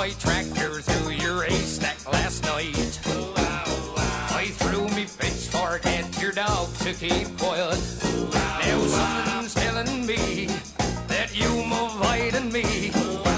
my tractor through your haystack last night. I threw me pitchfork at your dog to keep quiet. Now something's telling me that you avoiding me.